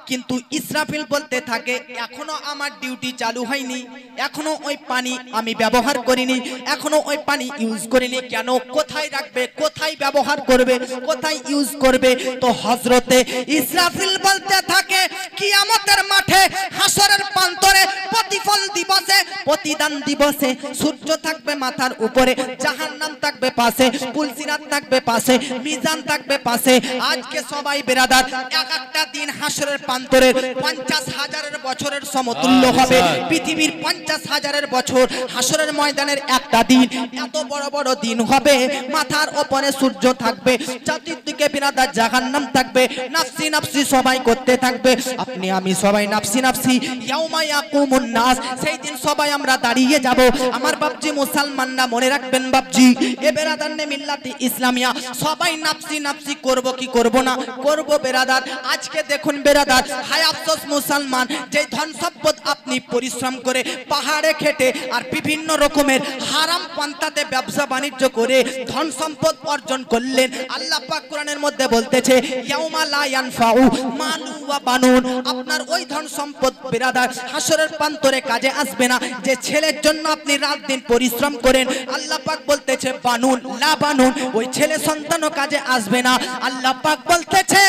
কিন্তু ইসরাফিল বলতে থাকে এখনো আমার ডিউটি চালু হয়নি, এখনো ওই পানি আমি ব্যবহার করিনি, এখনো ওই পানি ইউজ করিনি। কেন? কোথায় রাখবে, কোথায় ব্যবহার করবে, কোথায় ইউজ করবে? তো হযরতে ইসরাফিল বলতে থাকে কিয়ামতের মাঠে হাসরের প্রান্তরে প্রতিফল দিবসে, প্রতিদান দিবসে সূর্য থাকবে মাথার উপরে, জাহান্নাম থাকবে পাশে, পুলসিরাত থাকবে পাশে, মিজান থাকবে পাশে। আজকে সবাই বেরাদার এক একটা দিন হাসরের প্রান্তরের 50,000 বছরের সমতুল্য হবে। পৃথিবীর 50,000 বছর হাসরের ময়দানের একটা দিন, এত বড় বড় দিন হবে। মাথার উপরে সূর্য থাকবে, চতুর্দিকে বিরাদার জাহান্নাম থাকবে, নাফসি নাফসি সবাই করতে থাকবে। আপনি আমি সবাই নাফসি নাফসি। ইয়াউমা ইয়াকুমুন নাস, সেই দিন সবাই আমরা দাঁড়িয়ে যাব। আমার বাপজি মুসলমানরা মনে রাখবেন বাপজি, এ বেরাদারনে মিল্লাতি ইসলামিয়া সবাই নাফসি নাফসি করব কি করব না? করব বেরাদার। আজকে দেখুন বেরাদার, হায় আফসোস মুসলমান, যে ধন সম্পদ আপনি পরিশ্রম করে পাহাড়ে খেটে আর বিভিন্ন রকমের হারাম পন্থাতে ব্যবসা বাণিজ্য করে ধন সম্পদ অর্জন করলেন, আল্লাহ পাক কোরআনের মধ্যে বলতেছে ইয়াউমা লা ইয়ানফাউ মালু ওয়া বানুন, আপনার ওই ধন সম্পদ বেরাদার হাসরের প্রান্তরে কাজে আসবে না। যে ছেলের জন্য আপনি রাত দিন পরিশ্রম করেন, আল্লাহ পাক বলতেছে বানুন লা বানুন, ওই ছেলে সন্তানও কাজে আসবে না। আল্লাহ পাক বলতেছে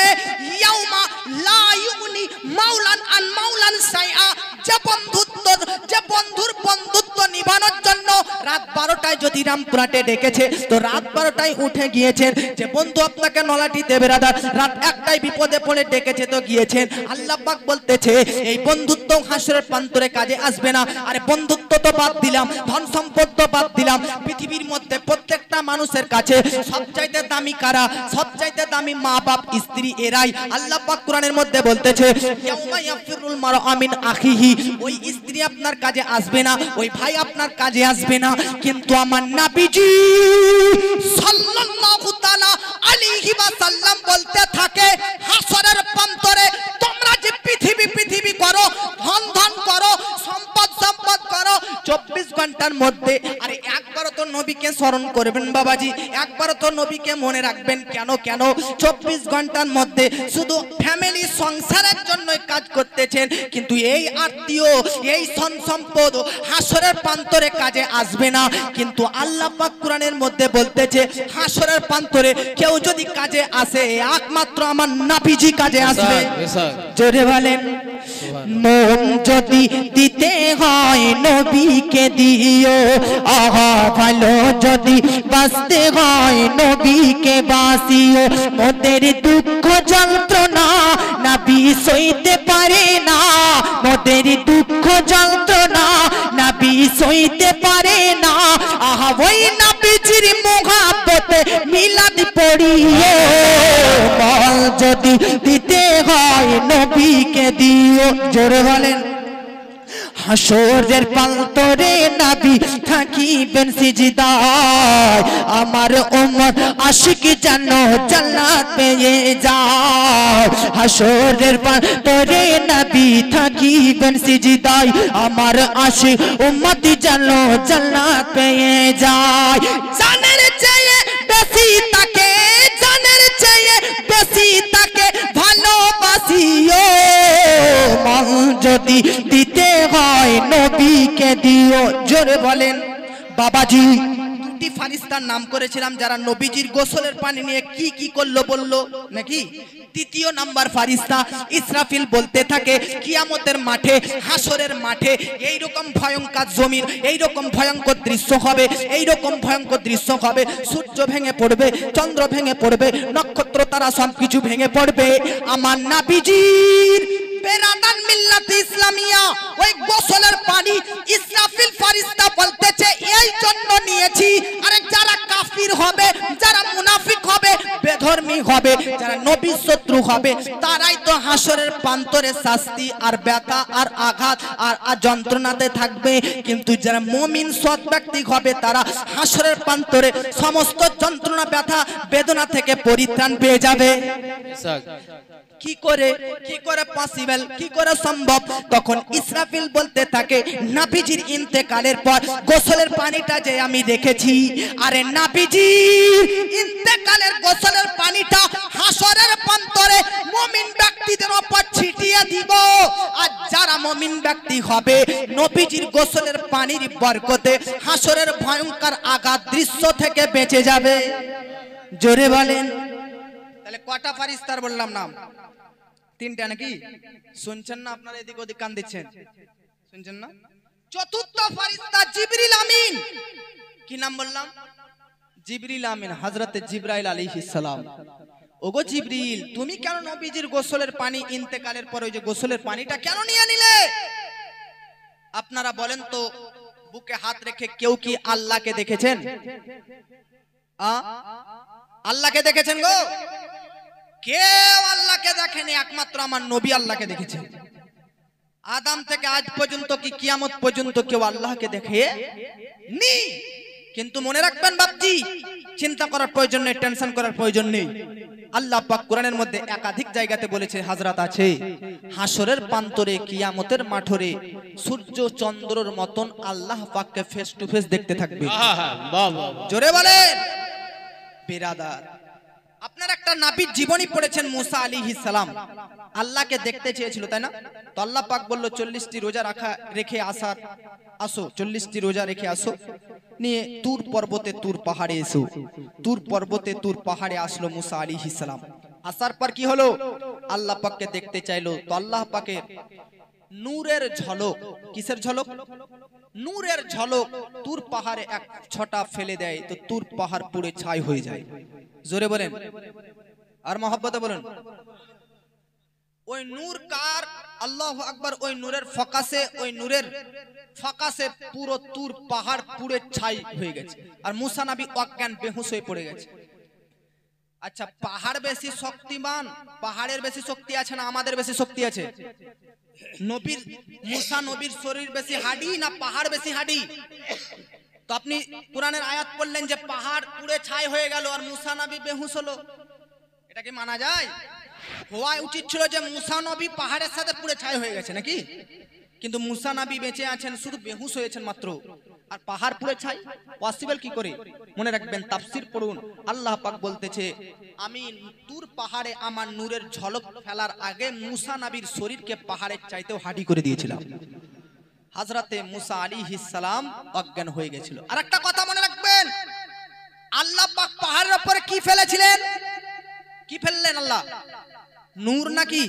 ইয়াউমা লা ইউনি মাওলান আন মাওলান সাইআ, যে বন্ধুর বন্ধুত্ব নিভানোর জন্য রাত 12টায় যদি রামপুরহাটে ডেকেছে তো রাত 12টায় উঠে গিয়েছেন। যে বন্ধু আপনাকে নলাটিতে বেরাদার রাত 1টায় বিপদে পড়ে ডেকেছে তো গিয়েছেন। আল্লাহ পাক বলতেছে এই বন্ধুত্ব হাসরের প্রান্তরে কাজে আসবে না। আরে বন্ধুত্ব তো বাদ দিলাম, ধন সম্পদ তো বাদ দিলাম, পৃথিবীর মধ্যে প্রত্যেকটা মানুষের কাছে সবচাইতে দামি কারা? সবচাইতে দামি মা বাপ, স্ত্রী, এরাই। আল্লাহ পাক কোরআনের মধ্যে বলতেছে ইয়াউমা ইয়াফিরুল মারআ মিন আখিহি, ওই স্ত্রী আপনার কাজে আসবে না, ওই ভাই আপনার কাজে আসবে না। কিন্তু আমার নবীজি সাল্লাল্লাহু তাআলা আলাইহি ওয়াসাল্লাম বলতে থাকে হাসরের প্রান্তরে তোমরা যে পৃথিবী করো, ধন করো, সম্পদ করো, 24 ঘন্টার মধ্যে আরে একবারও তো নবীকে স্মরণ করবেন বাবাজি, একবারও তো নবীকে মনে রাখবেন। কেন 24 ঘন্টার মধ্যে শুধু ফ্যামিলি সংসারের জন্যই কাজ করতেছেন, কিন্তু এই আত্মীয়, এই ধন সম্পদ হাসরের প্রান্তরে কাজে আসবে না। কিন্তু আল্লাহ পাক কোরআনের মধ্যে বলতেছে হাসরের প্রান্তরে কেউ যদি কাজে আসে একমাত্র আমার নবীজি কাজে আসবে। জোরে বলেন মন যদি দিতে হয় নবীকে দিও, আহা ভালো যদি বাঁচতে হয় নবীকে বাঁচিও। মোদের দুঃখ যন্ত্রণা নবী সইতে পারে না, মোদের দুঃখ যন্ত্রণা নবী সইতে পারে না। আহা ওই নবীজির মুহাব্বতে মিলাদ পড়িও, মন যদি দিতে হয় হয় নবীকে দিও, জোরে বলেন। হাসরের প্রান্তরে নবী থাকিবেন সিজদায়, আমার উম্মত আশিক যেন জান্নাত পেয়ে যায়। হাসরের প্রান্তরে নবী থাকিবেন সিজদায়, আমার আশিক উম্মত যেন জান্নাত পেয়ে যায়। জানের চেয়ে বেশি তাকে, জানের চেয়ে বেশি তাকে ভালোবাসিও, মন যদি দিতে হয় নবীকে দিও, জোরে বলেন। বাবাজি দুটি ফারিস্তার নাম করেছিলাম যারা নবীজির গোসলের পানি নিয়ে কি কি করলো বললো নাকি। তৃতীয় নাম্বার ফারিস্তা ইসরাফিল বলতে থাকে কিয়ামতের মাঠে, হাসরের মাঠে এইরকম ভয়ঙ্কর জমিন, এইরকম ভয়ঙ্কর দৃশ্য হবে, এইরকম ভয়ঙ্কর দৃশ্য হবে, সূর্য ভেঙে পড়বে, চন্দ্র ভেঙে পড়বে, নক্ষত্র তারা সবকিছু ভেঙে পড়বে। আমার নবীজির বেরাদান মিল্লাত ইসলামিয়া ওই গোসলের পানি ইসরাফিল ফারিস্তা বলতেছে এই জন্য নিয়েছি, আরে যারা কাফির হবে, যারা মুনাফিক হবে, বেধর্মী হবে, যারা নবীর শত্রু হবে, তারাই তো হাসরের প্রান্তরে শাস্তি আর ব্যথা আর আঘাত আর যন্ত্রণাতে থাকবে। কিন্তু যারা মুমিন সৎ ব্যক্তি হবে তারা হাসরের প্রান্তরে সমস্ত যন্ত্রণা ব্যথা বেদনা থেকে পরিত্রাণ পেয়ে যাবে। কি করে পসিবল, কি করে সম্ভব? তখন ইসরাফিল বলতে থাকে নবীজির ইন্তেকালের পর গোসলের পানিটা যে আমি দেখেছি, আরে নবীজির ইন্তেকালের গোসলের পানিটা হাসরের প্রান্তরে মুমিন ব্যক্তিদের উপর ছিটিয়ে দিব, আর যারা মুমিন ব্যক্তি হবে নবীজির গোসলের পানির বরকতে হাসরের ভয়ঙ্কর আঘাত দৃশ্য থেকে বেঁচে যাবে। জোরে বলেন। তাহলে কটা ফারিস্তার বললাম নাম? তিনটা নাকি? শুনছেন না আপনারা? এদিক ওদিক কান দিচ্ছেন, শুনছেন না? চতুর্থ ফারিস্তা জিবরিল আমিন। কি নাম বললাম? জিবরিল আমিন, হযরতে জিবরাইল আলাইহিস সালাম। ওগো জিবরিল, তুমি কেন নবীজির গোসলের পানি ইন্তেকালের পর ওই যে গোসলের পানিটা কেন নিয়ে নিলে? আপনারা বলেন তো, বুকে হাত রেখে কেউ কি আল্লাহকে দেখেছেন? আল্লাহকে দেখেছেন গো? কেউ আল্লাহকে দেখেনি, একমাত্র আমার নবী আল্লাহকে দেখেছে। আদম থেকে আজ পর্যন্ত কি কিয়ামত পর্যন্ত কেউ আল্লাহকে দেখেনি। কিন্তু মনে রাখবেন বাপজি, চিন্তা করার প্রয়োজন নেই, টেনশন করার প্রয়োজন নেই। আল্লাহ পাক কোরআনের মধ্যে একাধিক জায়গাতে বলেছে, হাজরাত আছে, হাসরের প্রান্তরে কিয়ামতের মাঠরে সূর্য চন্দ্রর মতন আল্লাহ পাককে ফেস টু ফেস দেখতে থাকবে। জোরে বলেন। বিরাদার, আপনারা একটা নবীর জীবনী পড়েছেন, মুসা আলাইহিস সালাম আল্লাহকে দেখতে চেয়েছিল, তাই না? তো আল্লাহ পাক বলল 40টি রোজা রেখে আসো, 40টি রোজা রেখে আসো, নিয়ে তুর পর্বতে তুর পাহাড়ে এসো। তুর পর্বতে তুর পাহাড়ে আসলো মুসা আলাইহিস সালাম। আসার পর কি হলো? আল্লাহ পাককে দেখতে চাইলো, তো আল্লাহ পাকের নূরের ঝলক, কিসের ঝলক? নূরের ঝলক তুর পাহাড়ে এক ছটা ফেলে দেয়, তো তুর পাহাড় পুড়ে ছাই হয়ে যায়। জোরে বলেন আর মহব্বতে বলেন। ওই নূর কার? আল্লাহু আকবার। ওই নূরের ফকাসে পুরো তুর পাহাড় পুড়ে ছাই হয়ে গেছে, আর মুসা নবী অজ্ঞান বেহুশ হয়ে পড়ে গেছে। আচ্ছা, পাহাড় বেশি শক্তিমান, পাহাড়ের বেশি শক্তি আছে না আমাদের বেশি শক্তি আছে? নবীর মুসা নবীর শরীর বেশি হাডি না পাহাড় বেশি হাডি? তো আপনি কোরআনের আয়াত পড়লেন যে পাহাড় পুড়ে ছাই হয়ে গেল আর মুসা নবী বেহুশ হলো, এটা কি মানা যায়? হওয়া উচিত ছিল যে মুসা নবী পাহাড়ের সাথে পুড়ে ছাই হয়ে গেছে নাকি, কিন্তু মুসা নবী বেঁচে আছেন, শুধু বেহুশ হয়েছেন মাত্র, আর পাহাড় পুড়ে ছাই পসিবল কি করে? মনে রাখবেন, তাফসীর পড়ুন। আল্লাহ পাক বলতেছে, আমি তুর পাহাড়ে আমার নূরের ঝলক ফেলার আগে মুসা নবীর শরীরকে পাহাড়ের চাইতেও হাডি করে দিয়েছিলাম। হযরতে মুসা আলাইহিস সালাম অজ্ঞান হয়ে গেছিল। আর একটা কথা মনে রাখবেন, আল্লাহ পাক পাহাড়ের উপরে কি ফেলেছিলেন? কি ফেললেন আল্লাহ? নূর নাকি?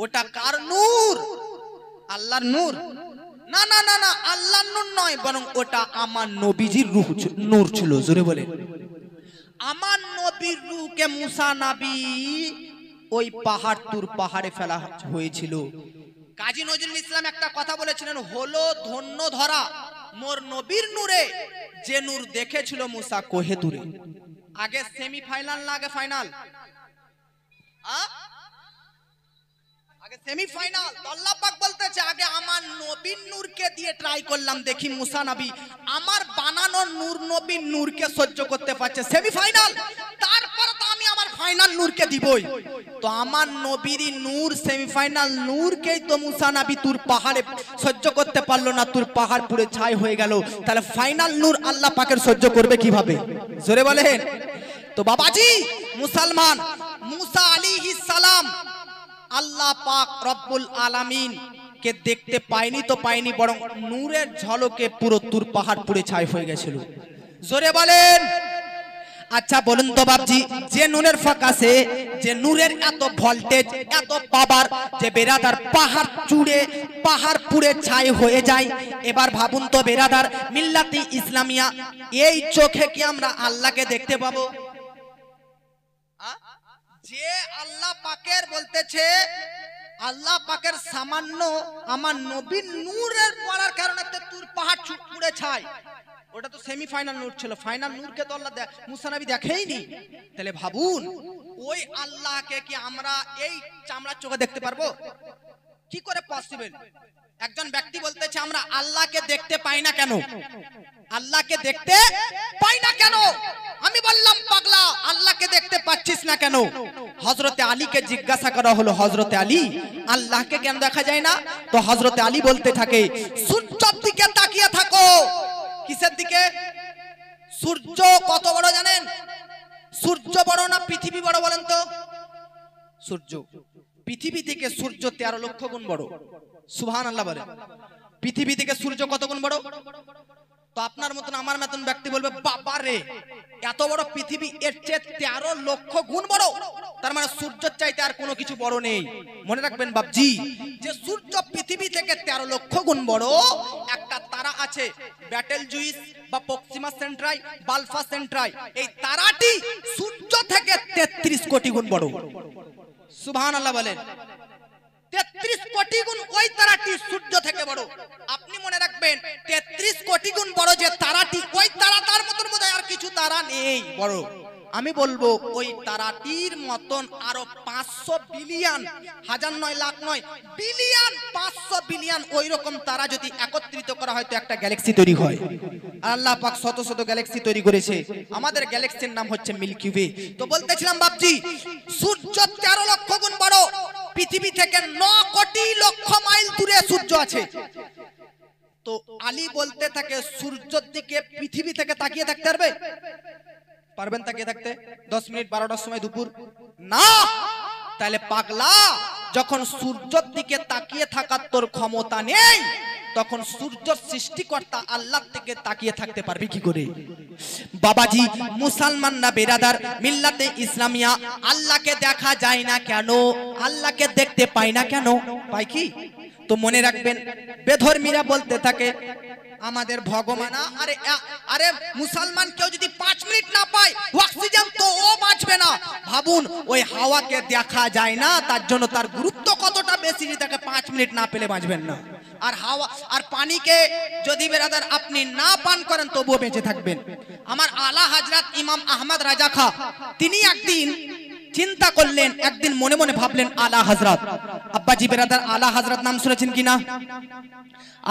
ওটা কার নূর? আল্লাহর নূর? না না না না, আল্লাহর নূর নয়, বরং ওটা আমার নবীজির রূহ নূর ছিল। জোরে বলেন। আমার নবীর রূহকে মুসা নবী ওই পাহাড় তুর পাহাড়ে ফেলা হয়েছিল। কাজী নজরুল ইসলাম একটা কথা বলেছিলেন, হলো ধন্য ধরা মোর নবীর নূরে, যে নূর দেখেছিল মুসা কোহে তুরে। আগে সেমিফাইনাল না আগে ফাইনাল? আগে সেমিফাইনাল আল্লাহ পাক বলতেছে আগে আমার নবীর নূরকে দিয়ে ট্রাই করলাম, দেখি মুসা নবী আমার বানানো নূর নবীর নূরকে সহ্য করতে পারছে সেমিফাইনাল, তারপর তো আমি আমার ফাইনাল নূরকে দিবই। তো আমার নবীরই নূর সেমিফাইনাল নূরকেই তো মুসা নবী তোর পাহাড়ে সহ্য করতে পারলো না, তোর পাহাড় পুরো ছাই হয়ে গেল, তাহলে ফাইনাল নূর আল্লাহ পাকের সহ্য করবে কিভাবে? জোরে বলেন। তো বাবাজি মুসলমান, মুসা আলাইহিস সালাম আল্লাহ পাক রব্বুল আলামিন কে দেখতে পায়নি তো পায়নি, বরং নূরের ঝলকে পুরো তুর পাহাড় পুড়ে ছাই হয়ে গেছিল। জোরে বলেন। আচ্ছা বলুন তো বাপজি, যে নূরের ফোকাসে, যে নূরের এত ভোল্টেজ এত পাওয়ার, যে বেরাদার পাহাড় চুড়ে পাহাড় পুড়ে ছাই হয়ে যায়, এবার ভাবুন তো বেরাদার মিল্লাতে ইসলামিয়া এই চোখে কি আমরা আল্লাহকে দেখতে পাবো? যে আল্লাহ পাকের বলতেছে আল্লাহ পাকের সামান্য আমার নবীর নূরের পড়ার কারণে তোর পাহাড় পুড়ে ছাই, ওটা তো সেমিফাইনাল নূর ছিল, ফাইনাল নূরকে তো আল্লাহ মুসা নবী দেখেইনি। তাহলে ভাবুন ওই আল্লাহকে কি আমরা এই চামড়ার চোখে দেখতে পারবো? কি করে পসিবল? একজন ব্যক্তি বলতেছে আমরা আল্লাহকে দেখতে পাই না কেন, আল্লাহকে দেখতে পাই না কেন? আমি বললাম পাগলা আল্লাহকে দেখতে পাচ্ছিস না কেন? হযরতে আলীকে জিজ্ঞাসা করা হলো, হযরতে আলী আল্লাহকে কেন দেখা যায় না? তো হযরতে আলী বলতে থাকে সূর্যের দিকে তাকিয়ে থাকো। কিসের দিকে? সূর্য কত বড় জানেন? সূর্য বড় না পৃথিবী বড় বলেন তো? সূর্য। পৃথিবী থেকে সূর্য 13 লক্ষ গুণ বড়। সুবহানাল্লাহ বলেন। পৃথিবী থেকে সূর্য কত গুণ বড়? তো আপনার মতন আমার মতন ব্যক্তি বলবে বাবা রে এত বড় পৃথিবী, এর চেয়ে 13 লক্ষ গুণ বড়, তার মানে সূর্যের চাইতে আর কোনো কিছু বড় নেই। মনে রাখবেন বাপজি, যে সূর্য পৃথিবী থেকে 13 লক্ষ গুণ বড়, একটা তারা আছে ব্যাটেল জুইস বা প্রক্সিমা সেন্ট্রাই বালফা সেন্ট্রাই, এই তারাটি সূর্য থেকে 33 কোটি গুণ বড়। সুবহানাল্লাহ বলেন। 33 কোটি গুণ ওই তারাটি সূর্য থেকে বড়। আপনি মনে রাখবেন 33 কোটি গুণ বড় যে তারাটি, ওই তারাটার মতন বোধহয় আর কিছু তারা নেই বড়। আমি বলবো ওই তারাটির মতন আরো 500 বিলিয়ন, হাজার নয় লাখ নয় বিলিয়ন, 500 বিলিয়ন ওই রকম তারা যদি একত্রিত করা হয় তো একটা গ্যালাক্সি তৈরি হয়। আর আল্লাহ পাক শত শত গ্যালাক্সি তৈরি করেছে, আমাদের গ্যালাক্সির নাম হচ্ছে মিল্কি ওয়ে। তো বলতেছিলাম বাপজি সূর্য 13 লক্ষ গুণ বড়, পৃথিবী থেকে 9 কোটি লক্ষ মাইল দূরে সূর্য আছে। তো আলী বলতে থাকে সূর্যের দিকে পৃথিবী থেকে তাকিয়ে থাকতে পারবে? পারবেন তাকিয়ে থাকতে 10 মিনিট 12টার সময় দুপুর? না। তাহলে পাগলা যখন সূর্যের দিকে তাকিয়ে থাকার তোর ক্ষমতা নেই, তখন সূর্যের সৃষ্টিকর্তা আল্লাহর থেকে তাকিয়ে থাকতে পারবি কি করে? বাবাজি মুসলমান না বেরাদার মিল্লাতে ইসলামিয়া, আল্লাহকে দেখা যায় না কেন? আল্লাহকে দেখতে পাই না কেন? পাই কি? তো মনে রাখবেন বেধর্মীরা বলতে থাকে আমাদের ভগবান, আরে আরে মুসলমান কেউ যদি 5 মিনিট না পায় অক্সিজেন তো ও বাঁচবে না। ভাবুন ওই হাওয়াকে দেখা যায় না, তার জন্য তার গুরুত্ব কতটা বেশি, যে তাকে 5 মিনিট না পেলে বাঁচবেন না। আর হাওয়া আর পানিকে যদি বেরাদার আপনি না পান করেন তবুও বেঁচে থাকবেন। আমার আলা হযরত ইমাম আহমদ রাজা খা তিনি একদিন চিন্তা করলেন, একদিন মনে মনে ভাবলেন আলা হযরত, আব্বাজি বেরাদার আলা হযরত নাম শুনেছেন কিনা?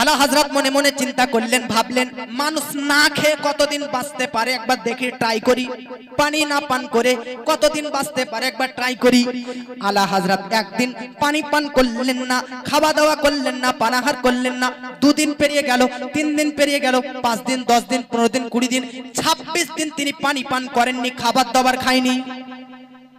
আলা হযরত মনে মনে চিন্তা করলেন, ভাবলেন মানুষ না খেয়ে কতদিন বাঁচতে পারে একবার দেখি ট্রাই করি, পানি না পান করে কতদিন বাঁচতে পারে একবার ট্রাই করি। আলা হযরত একদিন পানি পান করলেন না, খাওয়া দাওয়া করলেন না, পানাহার করলেন না। 2 দিন পেরিয়ে গেল, 3 দিন পেরিয়ে গেল, 5 দিন 10 দিন 15 দিন 20 দিন 26 দিন তিনি পানি পান করেননি, খাবার দাবার খায়নি।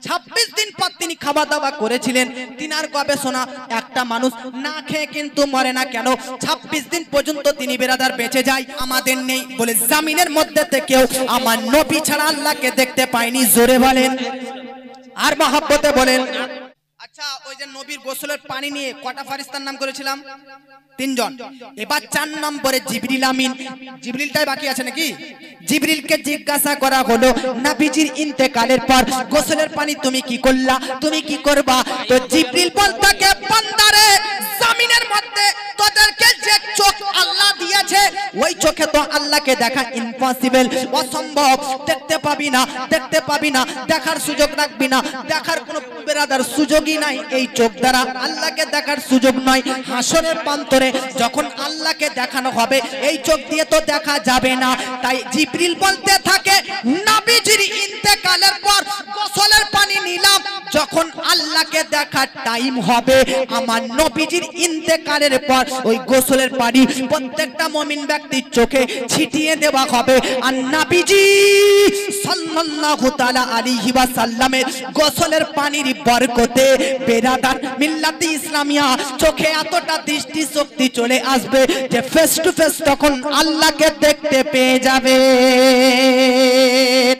26 দিন পর তিনি খাওয়া দাওয়া করেছিলেন। তিনার গবেষণা একটা মানুষ না খেয়ে কিন্তু মরে না কেন? 26 দিন পর্যন্ত তিনি বেরাদার বেঁচে যায়। আমাদের নেই বলে জামিনের মধ্যে থেকেও আমার নবী ছাড়া আল্লাহকে দেখতে পাইনি। জোরে বলেন আর মহব্বতে বলেন। আচ্ছা ওই যে নবীর গোসলের পানি নিয়ে কটা ফেরেশতার নাম করেছিলাম? 3 জন। এবার 4 নম্বরে জিবরিল আমিন। জিবরিলটাই বাকি আছে নাকি? জিবরিলকে জিজ্ঞাসা করা হলো নবীজির ইন্তেকালের পর গোসলের পানি তুমি কি করলা, তুমি কি করবা? তো জিবরিল বলতাকে বান্দারে জমিনের মধ্যে তোদেরকে যে চোখ আল্লাহ দিয়েছে ওই চোখে তো আল্লাহকে দেখা ইম্পসিবল, অসম্ভব। দেখতে পাবি না, দেখতে পাবি না, দেখার সুযোগ রাখবি না, দেখার কোনো বেরাদার সুযোগই নাই। এই চোখ দ্বারা আল্লাহকে দেখার সুযোগ নয়। হাসরের প্রান্তরে যখন আল্লাহকে দেখানো হবে এই চোখ দিয়ে তো দেখা যাবে না। তাই জিবরিল বলতে থাকে নবীজির ইন্তেকালের পর গোসলের পানি নিলাম, যখন আল্লাহকে দেখার টাইম হবে আমার নবীজির ইন্তেকালের পর ওই গোসলের পানি প্রত্যেকটা মুমিন ব্যক্তির চোখে ছিটিয়ে দেওয়া হবে। আর নবীজি সাল্লাল্লাহু তাআলা আলাইহি ওয়াসাল্লামের গোসলের পানির বরকতে বেরাদার মিল্লাতে ইসলামিয়া চোখে এতটা দৃষ্টি শক্তি চলে আসবে যে ফেস টু ফেস তখন আল্লাহকে দেখতে পেয়ে যাবে।